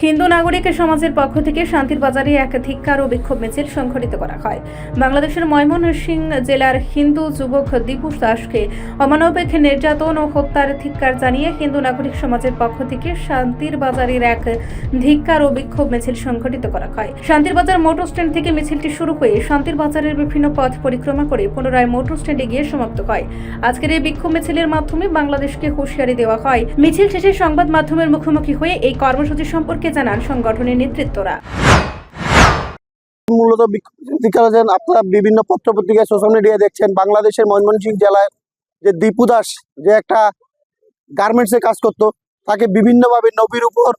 হিন্দু নাগরিক সমাজের পক্ষ থেকে শান্তির বাজারে এক ধিক্কার ও বিক্ষোভ মিছিল সংঘটিত করা হয়। বাংলাদেশের ময়মনসিংহ জেলার হিন্দু যুবক দীপু দাসকে অমানবিক নির্যাতন ও হত্যার ধিক্কার জানিয়ে হিন্দু নাগরিক সমাজের পক্ষ থেকে শান্তির বাজারের এক ধিক্কার ও বিক্ষোভ মিছিল সংঘটিত করা হয়। শান্তির বাজার মোটর স্ট্যান্ড থেকে মিছিলটি শুরু হয়ে শান্তির বাজারের বিভিন্ন পথ পরিক্রমা করে পুনরায় মোটর স্ট্যান্ডে গিয়ে সমাপ্ত হয়। আজকের এই বিক্ষোভ মিছিলের মাধ্যমে বাংলাদেশকে হুঁশিয়ারি দেওয়া হয়। মিছিল শেষে সংবাদ মাধ্যমের মুখোমুখি হয়ে এই কর্মসূচি সম্পর্কে জানান সংগঠনের নেতৃত্বরা। মূলত আপনারা বিভিন্ন পত্রপত্রিকায় সোশ্যাল মিডিয়ায় দেখছেন বাংলাদেশের ময়মনসিংহ জেলায় যে দীপু দাস যে একটা গার্মেন্টসে কাজ করত, তাকে বিভিন্নভাবে নবীর উপর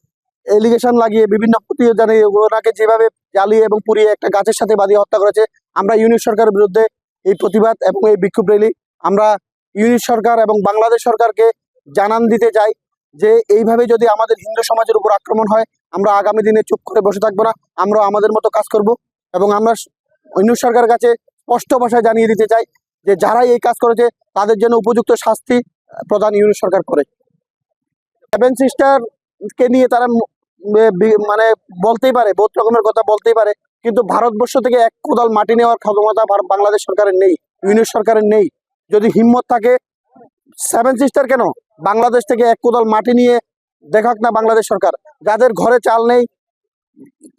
এলিগেশন লাগিয়ে বিভিন্ন প্রতিরোধ জানিয়ে ওনাকে যেভাবে জ্বালিয়ে এবং পুড়িয়ে একটা গাছের সাথে বাঁধিয়ে হত্যা করেছে। আমরা ইউনিট সরকারের বিরুদ্ধে এই প্রতিবাদ এবং এই বিক্ষোভ র্যালি আমরা ইউনিট সরকার এবং বাংলাদেশ সরকারকে জানান দিতে চাই যে এইভাবে যদি আমাদের হিন্দু সমাজের উপর আক্রমণ হয়, আমরা আগামী দিনে চুপ করে বসে থাকবো না, আমরা আমাদের মতো কাজ করব। এবং আমরা ইউনিট সরকারের কাছে স্পষ্ট ভাষায় জানিয়ে দিতে চাই যে যারাই এই কাজ করেছে তাদের জন্য উপযুক্ত শাস্তি প্রদান ইউনিট সরকার করে। সেভেন সিস্টারকে নিয়ে তারা মানে বলতেই পারে, বহুত রকমের কথা বলতেই পারে, কিন্তু ভারতবর্ষ থেকে এক কোদাল মাটি নেওয়ার ক্ষমতা বাংলাদেশ সরকারের নেই, ইউনিট সরকারের নেই। যদি হিম্মত থাকে সেভেন সিস্টার কেন বাংলাদেশ থেকে এক কোদাল মাটি নিয়ে দেখাক না বাংলাদেশ সরকার। যাদের ঘরে চাল নেই,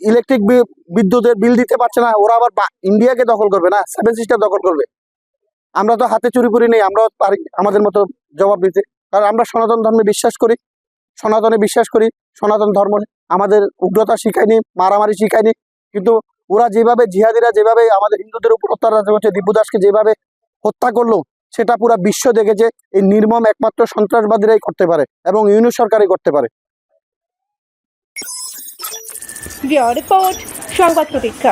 ইলেকট্রিক বিদ্যুতের বিল দিতে পারছে না, ওরা আবার ইন্ডিয়াকে দখল করবে না, সেভেন সিস্টার দখল করবে। আমরা তো হাতে চুরি করি নেই, আমরাও পারি আমাদের মতো জবাব দিতে, কারণ আমরা সনাতন ধর্মে বিশ্বাস করি, সনাতনে বিশ্বাস করি। সনাতন ধর্ম আমাদের উগ্রতা শিখায়নি, মারামারি শিখায়নি, কিন্তু ওরা যেভাবে জিহাদিরা যেভাবে আমাদের হিন্দুদের উপর অত্যাচার করছে, দীপু দাসকে যেভাবে হত্যা করলো সেটা পুরো বিশ্ব দেখেছে। এই নির্মম একমাত্র সন্ত্রাসবাদীরাই করতে পারে এবং ইউনিট সরকারই করতে পারে। রিপোর্ট সংবাদ প্রতীক্ষা।